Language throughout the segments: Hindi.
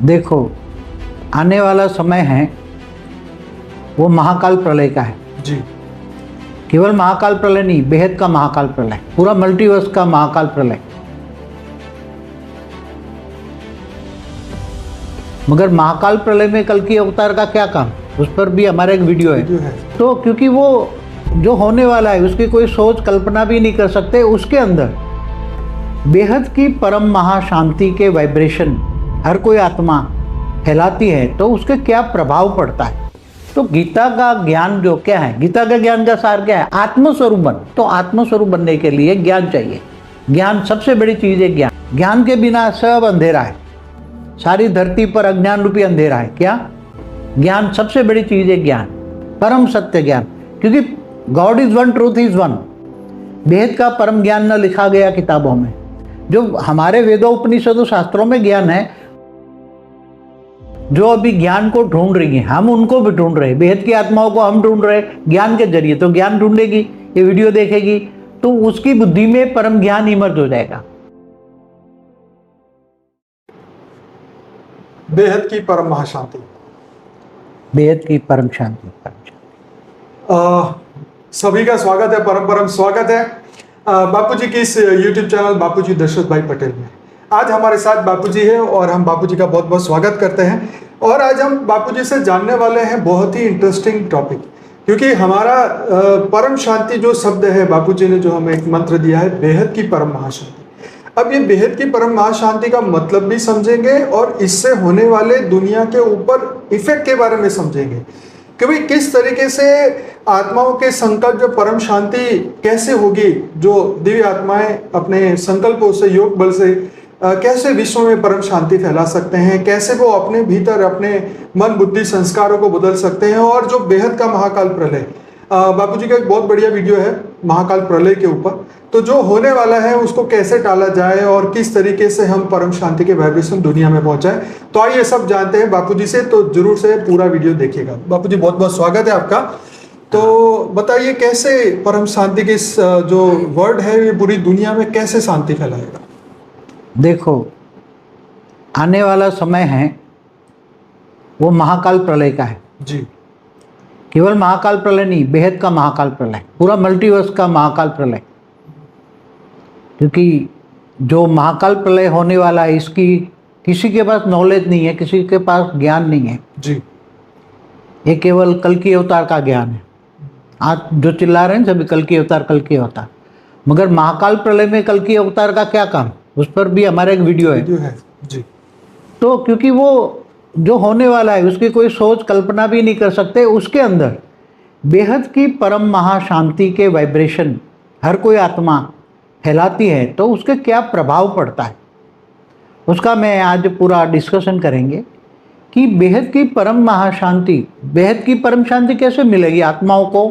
देखो, आने वाला समय है वो महाकाल प्रलय का है जी। केवल महाकाल प्रलय नहीं, बेहद का महाकाल प्रलय, पूरा मल्टीवर्स का महाकाल प्रलय। मगर महाकाल प्रलय में कल की अवतार का क्या काम, उस पर भी हमारा एक वीडियो है। तो क्योंकि वो जो होने वाला है उसकी कोई सोच कल्पना भी नहीं कर सकते, उसके अंदर बेहद की परम महाशांति के वाइब्रेशन हर कोई आत्मा फैलाती है, तो उसके क्या प्रभाव पड़ता है। तो गीता का ज्ञान जो क्या है, गीता का ज्ञान का सार क्या है, आत्मस्वरूप बन। तो आत्मस्वरूप बनने के लिए ज्ञान चाहिए। ज्ञान सबसे बड़ी चीज़ है। ज्ञान के बिना सब अंधेरा है, सारी धरती पर अज्ञान रूपी अंधेरा है। क्या ज्ञान सबसे बड़ी चीज़ है, ज्ञान, परम सत्य ज्ञान। क्योंकि God is one, truth is one. भेद का परम ज्ञान न लिखा गया किताबों में, जो हमारे वेदों उपनिषदों शास्त्रों में ज्ञान है, जो अभी ज्ञान को ढूंढ रही है, हम उनको भी ढूंढ रहे हैं। बेहद की आत्माओं को हम ढूंढ रहे हैं ज्ञान के जरिए। तो ज्ञान ढूंढेगी, ये वीडियो देखेगी, तो उसकी बुद्धि में परम ज्ञान इमर्ज हो जाएगा। बेहद की परम महाशांति, बेहद की परम शांति, परम शांति। सभी का स्वागत है, परम स्वागत है बापूजी की इस YouTube चैनल बापूजी दशरथ भाई पटेल में। आज हमारे साथ बापूजी है और हम बापूजी का बहुत बहुत स्वागत करते हैं। और आज हम बापूजी से जानने वाले हैं बहुत ही इंटरेस्टिंग टॉपिक, क्योंकि हमारा परम शांति जो शब्द है, बापूजी ने जो हमें एक मंत्र दिया है, बेहद की परम महाशांति। अब ये बेहद की परम महाशांति का मतलब भी समझेंगे और इससे होने वाले दुनिया के ऊपर इफेक्ट के बारे में समझेंगे कि भाई किस तरीके से आत्माओं के संकल्प, जो परम शांति कैसे होगी, जो दिव्य आत्माएं अपने संकल्पों से, योग बल से कैसे विश्व में परम शांति फैला सकते हैं, कैसे वो अपने भीतर अपने मन बुद्धि संस्कारों को बदल सकते हैं। और जो बेहद का महाकाल प्रलय, बापूजी का एक बहुत बढ़िया वीडियो है महाकाल प्रलय के ऊपर। तो जो होने वाला है उसको कैसे टाला जाए और किस तरीके से हम परम शांति के वाइब्रेशन दुनिया में पहुंचाए, तो आइए सब जानते हैं बापूजी से। तो जरूर से पूरा वीडियो देखिएगा। बापूजी बहुत बहुत स्वागत है आपका। तो बताइए कैसे परम शांति के जो वर्ड है ये पूरी दुनिया में कैसे शांति फैलाएगा। देखो, आने वाला समय है वो महाकाल प्रलय का है जी। केवल महाकाल प्रलय नहीं, बेहद का महाकाल प्रलय, पूरा मल्टीवर्स का महाकाल प्रलय। क्योंकि जो महाकाल प्रलय होने वाला है, इसकी किसी के पास नॉलेज नहीं है, किसी के पास ज्ञान नहीं है जी। ये केवल कल की अवतार का ज्ञान है। आज जो चिल्ला रहे हैं सभी कल की अवतार, कल की अवतार। मगर महाकाल प्रलय में कल की अवतार का क्या काम, उस पर भी हमारा एक वीडियो है। जी। तो क्योंकि वो जो होने वाला है उसकी कोई सोच कल्पना भी नहीं कर सकते, उसके अंदर बेहद की परम महाशांति के वाइब्रेशन हर कोई आत्मा फैलाती है, तो उसके क्या प्रभाव पड़ता है, उसका मैं आज पूरा डिस्कशन करेंगे कि बेहद की परम महाशांति, बेहद की परम शांति कैसे मिलेगी आत्माओं को।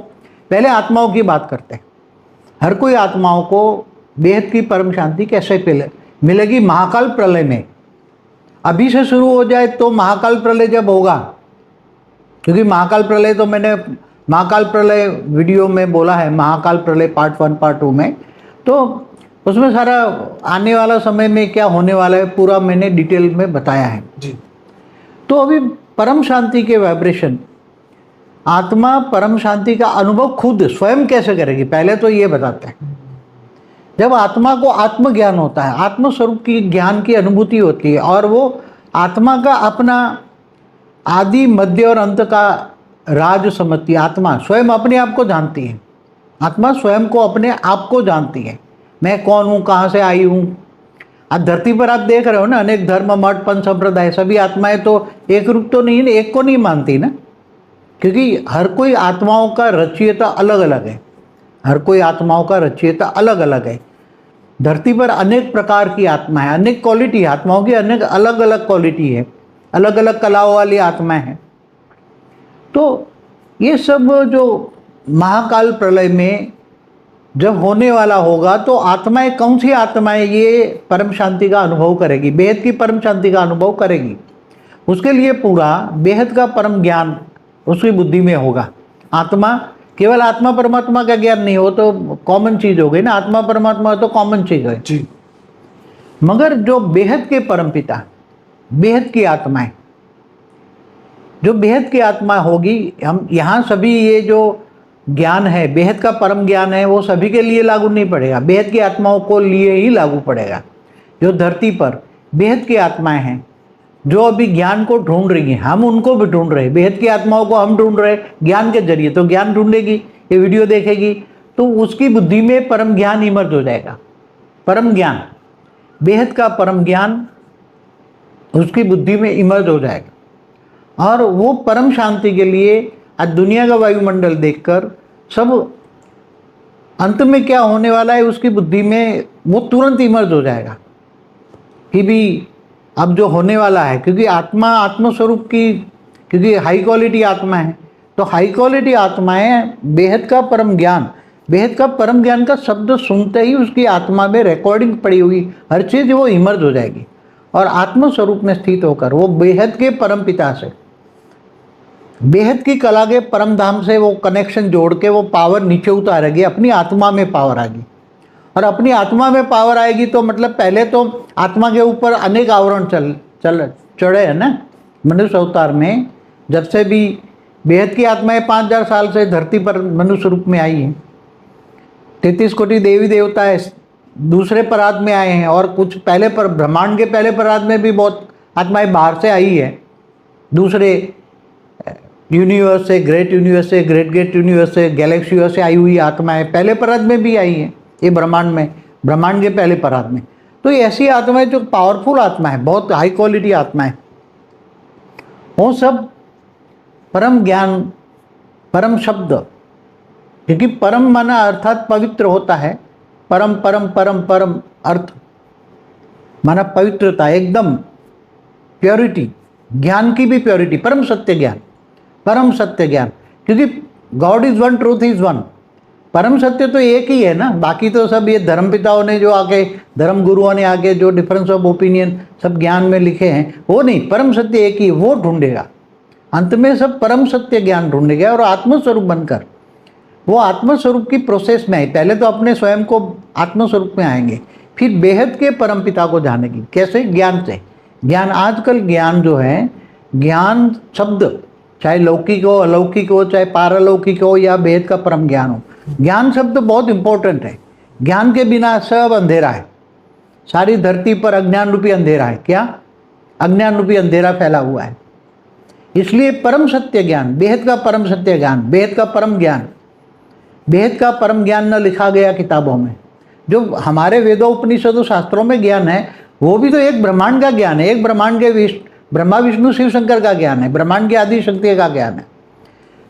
पहले आत्माओं की बात करते हैं। हर कोई आत्माओं को बेहद की परम शांति कैसे मिलेगी महाकाल प्रलय में। अभी से शुरू हो जाए तो महाकाल प्रलय जब होगा, क्योंकि महाकाल प्रलय तो मैंने महाकाल प्रलय वीडियो में बोला है, महाकाल प्रलय पार्ट 1 पार्ट 2 में, तो उसमें सारा आने वाला समय में क्या होने वाला है पूरा मैंने डिटेल में बताया है जी। तो अभी परम शांति के वाइब्रेशन, आत्मा परम शांति का अनुभव खुद स्वयं कैसे करेगी, पहले तो ये बताते हैं। जब आत्मा को आत्मज्ञान होता है, आत्मस्वरूप की ज्ञान की अनुभूति होती है, और वो आत्मा का अपना आदि मध्य और अंत का राज समझती है। आत्मा स्वयं अपने आप को जानती है, आत्मा स्वयं को अपने आप को जानती है। मैं कौन हूँ, कहाँ से आई हूँ। आज धरती पर आप देख रहे हो ना, अनेक धर्म, मठ, पंथ, संप्रदाय, सभी आत्माएं तो एक रूप तो नहीं, एक को नहीं मानती ना, क्योंकि हर कोई आत्माओं का रचयिता अलग अलग है। हर कोई आत्माओं का रचयिता अलग अलग है। धरती पर अनेक प्रकार की आत्मा है, अनेक क्वालिटी है आत्माओं की, अनेक अलग अलग क्वालिटी है, अलग अलग कलाओं वाली आत्माएं हैं। तो ये सब जो महाकाल प्रलय में जब होने वाला होगा, तो आत्माएं, कौन सी आत्माएं ये परम शांति का अनुभव करेगी, बेहद की परम शांति का अनुभव करेगी, उसके लिए पूरा बेहद का परम ज्ञान उसकी बुद्धि में होगा। आत्मा, केवल आत्मा परमात्मा का ज्ञान नहीं हो तो कॉमन चीज हो गई ना, आत्मा परमात्मा तो कॉमन चीज है जी। मगर जो बेहद के परमपिता, बेहद की आत्माएं, जो बेहद की आत्मा होगी, हम यहाँ सभी ये जो ज्ञान है, बेहद का परम ज्ञान है, वो सभी के लिए लागू नहीं पड़ेगा, बेहद की आत्माओं को लिए ही लागू पड़ेगा। जो धरती पर बेहद की आत्माएं हैं, जो अभी ज्ञान को ढूंढ रही हैं, हम उनको भी ढूंढ रहे हैं, बेहद की आत्माओं को हम ढूंढ रहे हैं ज्ञान के जरिए। तो ज्ञान ढूंढेगी, ये वीडियो देखेगी, तो उसकी बुद्धि में परम ज्ञान इमर्ज हो जाएगा। परम ज्ञान, बेहद का परम ज्ञान उसकी बुद्धि में इमर्ज हो जाएगा, और वो परम शांति के लिए आज दुनिया का वायुमंडल देखकर सब अंत में क्या होने वाला है उसकी बुद्धि में वो तुरंत इमर्ज हो जाएगा कि भी अब जो होने वाला है, क्योंकि आत्मा आत्मस्वरूप की, क्योंकि हाई क्वालिटी आत्मा है, तो हाई क्वालिटी आत्माएं बेहद का परम ज्ञान, बेहद का परम ज्ञान का शब्द सुनते ही उसकी आत्मा में रिकॉर्डिंग पड़ी हुई हर चीज़ वो इमर्ज हो जाएगी, और आत्मस्वरूप में स्थित होकर वो बेहद के परम पिता से, बेहद की कला के परम धाम से वो कनेक्शन जोड़ के वो पावर नीचे उतारेगी, अपनी आत्मा में पावर आएगी। और अपनी आत्मा में पावर आएगी तो मतलब पहले तो आत्मा के ऊपर अनेक आवरण चढ़े हैं ना। मनुष्य अवतार में जब से भी बेहद की आत्माएं 5000 साल से धरती पर मनुष्य रूप में आई हैं, 33 कोटि देवी देवता है दूसरे परात में आए हैं, और कुछ पहले पर ब्रह्मांड के पहले परात में भी बहुत आत्माएं बाहर से आई है, दूसरे यूनिवर्स से, ग्रेट यूनिवर्स से, ग्रेट यूनिवर्स से, गैलेक्सी से आई हुई आत्माएं पहले परात में भी आई हैं, ये ब्रह्मांड में, ब्रह्मांड के पहले परात में। तो ये ऐसी आत्माएं जो पावरफुल आत्मा है, बहुत हाई क्वालिटी आत्माएं, वो सब परम ज्ञान, परम शब्द, क्योंकि परम माना अर्थात पवित्र होता है, परम परम परम परम अर्थ माना पवित्रता, एकदम प्योरिटी, ज्ञान की भी प्योरिटी, परम सत्य ज्ञान, परम सत्य ज्ञान, क्योंकि God is one, truth is one. परम सत्य तो एक ही है ना, बाकी तो सब ये धर्म पिताओं ने जो आके, धर्म गुरुओं ने आके जो डिफरेंस ऑफ ओपिनियन सब ज्ञान में लिखे हैं, वो नहीं, परम सत्य एक ही, वो ढूंढेगा अंत में, सब परम सत्य ज्ञान ढूंढेगा और आत्मस्वरूप बनकर वो आत्मस्वरूप की प्रोसेस में है। पहले तो अपने स्वयं को आत्मस्वरूप में आएंगे, फिर बेहद के परम पिता को जानेगी। कैसे? ज्ञान से। ज्ञान, आजकल ज्ञान जो है, ज्ञान शब्द चाहे लौकिक हो, अलौकिक हो, चाहे पारलौकिक हो या बेहद का परम ज्ञान हो, ज्ञान शब्द बहुत इंपॉर्टेंट है। ज्ञान के बिना सब अंधेरा है, सारी धरती पर अज्ञान रूपी अंधेरा है। क्या? अज्ञान रूपी अंधेरा फैला हुआ है। इसलिए परम सत्य ज्ञान, बेहद का परम सत्य ज्ञान, बेहद का परम ज्ञान, बेहद का परम ज्ञान न लिखा गया किताबों में। जो हमारे वेदों उपनिषदों शास्त्रों में ज्ञान है, वो भी तो एक ब्रह्मांड का ज्ञान है, एक ब्रह्मांड के ब्रह्मा विष्णु शिव शंकर का ज्ञान है, ब्रह्मांड की आदि शक्ति का ज्ञान है।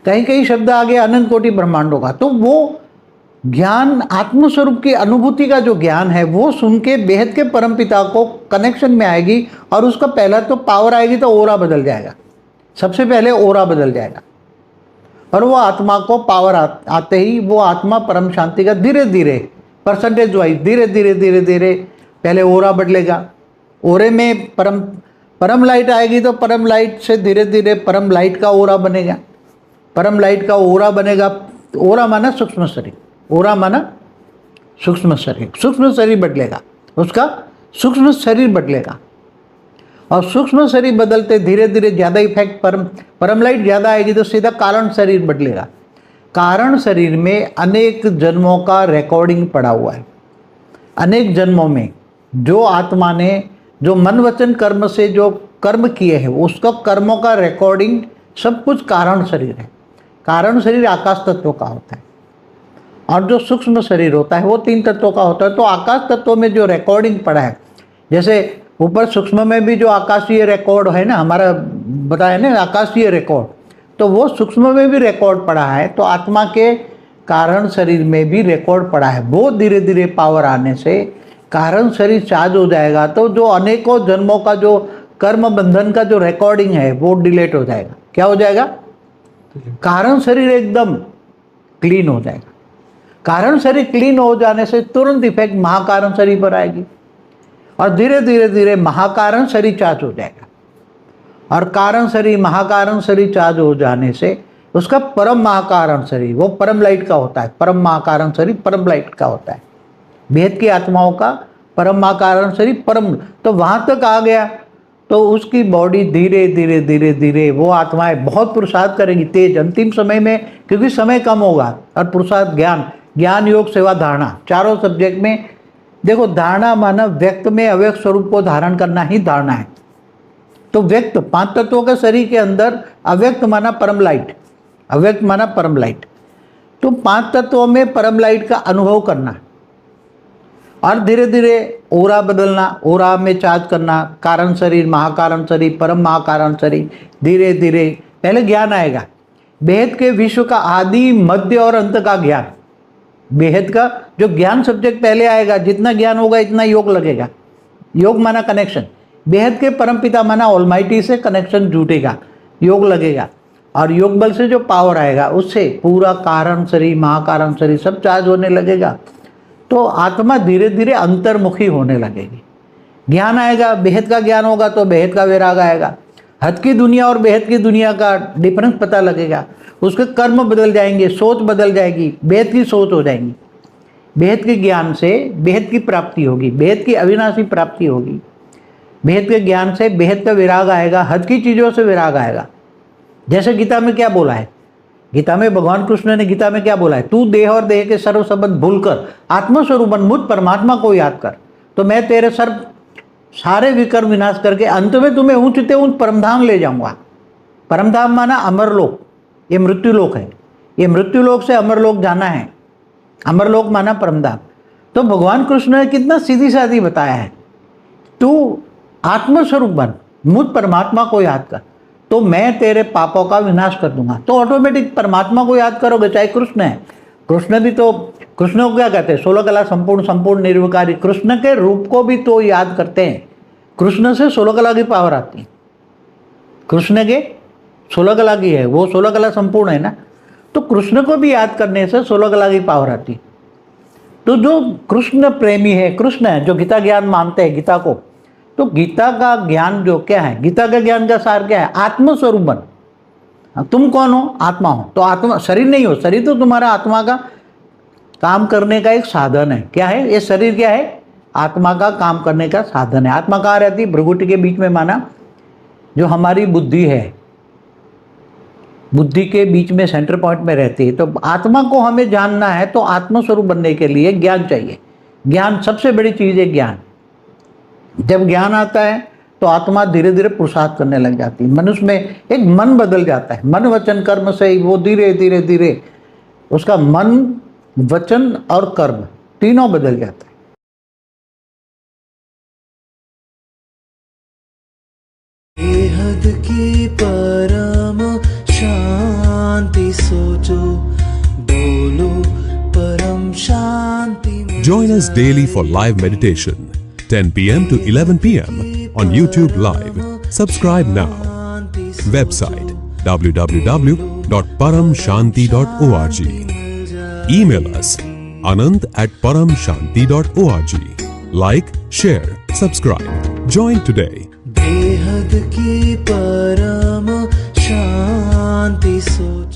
कहीं कहीं शब्द आ गया अनंत कोटि ब्रह्मांडों का, तो वो ज्ञान, आत्मस्वरूप की अनुभूति का जो ज्ञान है, वो सुन के बेहद के परम पिता को कनेक्शन में आएगी, और उसका पहला तो पावर आएगी तो ओरा बदल जाएगा, सबसे पहले ओरा बदल जाएगा, और वो आत्मा को पावर आते ही वो आत्मा परम शांति का धीरे धीरे परसेंटेज वाइज धीरे धीरे धीरे धीरे पहले ओरा बदलेगा। ओरे में परम लाइट आएगी तो परम लाइट से धीरे धीरे परम लाइट का ओरा बनेगा, परम लाइट का ओरा बनेगा। ओरा माना सूक्ष्म शरीर, ओरा माना सूक्ष्म शरीर, सूक्ष्म शरीर बदलेगा, उसका सूक्ष्म शरीर बदलेगा, और सूक्ष्म शरीर बदलते धीरे धीरे ज़्यादा इफेक्ट, परम लाइट ज़्यादा आएगी तो सीधा कारण शरीर बदलेगा। कारण शरीर में अनेक जन्मों का रिकॉर्डिंग पड़ा हुआ है, अनेक जन्मों में जो आत्मा ने जो मन वचन कर्म से जो कर्म किए हैं, उसका कर्मों का रिकॉर्डिंग सब कुछ कारण शरीर है। कारण शरीर आकाश तत्व का होता है, और जो सूक्ष्म शरीर होता है वो 3 तत्वों का होता है। तो आकाश तत्व में जो रिकॉर्डिंग पड़ा है, जैसे ऊपर सूक्ष्म में भी जो आकाशीय रिकॉर्ड है ना, हमारा बताया ना आकाशीय रिकॉर्ड, तो वो सूक्ष्म में भी रिकॉर्ड पड़ा है, तो आत्मा के कारण शरीर में भी रिकॉर्ड पड़ा है। वो धीरे धीरे पावर आने से कारण शरीर चार्ज हो जाएगा, तो जो अनेकों जन्मों का जो कर्म बंधन का जो रिकॉर्डिंग है वो डिलीट हो जाएगा। क्या हो जाएगा? कारण शरीर एकदम क्लीन हो जाएगा। कारण शरीर क्लीन हो जाने से तुरंत इफेक्ट महाकारण शरीर पर आएगी, और धीरे धीरे धीरे महाकारण शरीर चार्ज हो जाएगा, और कारण शरीर, महाकारण शरीर चार्ज हो जाने से उसका परम महाकारण शरीर, वो परम लाइट का होता है। परम महाकारण शरीर परम लाइट का होता है, बेहद की आत्माओं का परम महाकारण शरीर परम। तो वहाँ तक आ गया तो उसकी बॉडी धीरे धीरे धीरे धीरे वो आत्माएं बहुत पुरुषार्थ करेंगी तेज अंतिम समय में, क्योंकि समय कम होगा। और पुरुषार्थ ज्ञान योग सेवा धारणा चारों सब्जेक्ट में देखो, धारणा माना व्यक्त में अव्यक्त स्वरूप को धारण करना ही धारणा है। तो व्यक्त 5 तत्वों के शरीर के अंदर, अव्यक्त माना परम लाइट, अव्यक्त माना परम लाइट। तो 5 तत्वों में परम लाइट का अनुभव करना और धीरे धीरे ओरा बदलना, ओरा में चार्ज करना, कारण शरीर, महाकारण शरीर, परम महाकारण शरीर। धीरे धीरे पहले ज्ञान आएगा, बेहद के विश्व का आदि मध्य और अंत का ज्ञान। बेहद का जो ज्ञान सब्जेक्ट पहले आएगा, जितना ज्ञान होगा इतना योग लगेगा। योग माना कनेक्शन, बेहद के परमपिता माना ऑलमाइटी से कनेक्शन जुटेगा, योग लगेगा। और योग बल से जो पावर आएगा उससे पूरा कारण शरीर, महाकारण शरीर सब चार्ज होने लगेगा। तो आत्मा धीरे धीरे अंतर्मुखी होने लगेगी। ज्ञान आएगा, बेहद का ज्ञान होगा तो बेहद का वैराग आएगा। हद की दुनिया और बेहद की दुनिया का डिफरेंस पता लगेगा। उसके कर्म बदल जाएंगे, सोच बदल जाएगी, बेहद की सोच हो जाएंगी। बेहद के ज्ञान से बेहद की प्राप्ति होगी, बेहद की अविनाशी प्राप्ति होगी। बेहद के ज्ञान से बेहद का विराग आएगा, हद की चीज़ों से विराग आएगा। जैसे गीता में क्या बोला है, गीता में भगवान कृष्ण ने गीता में क्या बोला है, तू देह और देह के सर्व संबंध भूलकर आत्मस्वरूप मुझ परमात्मा को याद कर, तो मैं तेरे सारे विकर्म विनाश करके अंत में तुम्हें ऊंचते ऊंच परमधाम ले जाऊंगा। परमधाम माना अमरलोक, ये मृत्युलोक है। ये मृत्युलोक से अमरलोक जाना है। अमरलोक माना परमधाम। तो भगवान कृष्ण ने कितना सीधी सादी बताया है, तू आत्मस्वरूप बन, मुझ परमात्मा को याद कर, तो मैं तेरे पापों का विनाश कर दूंगा। तो ऑटोमेटिक परमात्मा को याद करोगे, चाहे कृष्ण है। कृष्ण भी तो, कृष्ण को क्या कहते हैं, 16 कला संपूर्ण, संपूर्ण निर्विकारी। कृष्ण के रूप को भी तो याद करते हैं। कृष्ण से 16 कला की पावर आती है। कृष्ण के 16 कला की है, वो 16 कला संपूर्ण है ना। तो कृष्ण को भी याद करने से 16 कला की पावर आती है। तो जो कृष्ण प्रेमी है, कृष्ण है, जो गीता ज्ञान मानते हैं गीता को, तो गीता का ज्ञान जो क्या है, गीता का ज्ञान का सार क्या है, आत्मस्वरूप बन। तुम कौन हो, आत्मा हो। तो आत्मा शरीर नहीं हो, शरीर तो तुम्हारा आत्मा का काम करने का एक साधन है। क्या है ये शरीर, क्या है, आत्मा का काम करने का साधन है। आत्मा कहाँ रहती है, भ्रुकुटी के बीच में माना, जो हमारी बुद्धि है, बुद्धि के बीच में सेंटर पॉइंट में रहती है। तो आत्मा को हमें जानना है, तो आत्मस्वरूप बनने के लिए ज्ञान चाहिए। ज्ञान सबसे बड़ी चीज़ है, ज्ञान। जब ज्ञान आता है तो आत्मा धीरे धीरे पुरुषार्थ करने लग जाती है। मनुष्य में एक मन बदल जाता है। मन वचन कर्म से ही वो धीरे धीरे धीरे उसका मन, वचन और कर्म तीनों बदल जाता है। बेहद की परम शांति सोचो, बोलो परम शांति। Join us daily for live meditation, 10 p.m. to 11 p.m. on YouTube Live. Subscribe now. Website www.paramshanti.org. Email us anant@paramshanti.org. Like, share, subscribe. Join today. बेहद की परम शांति सोचो।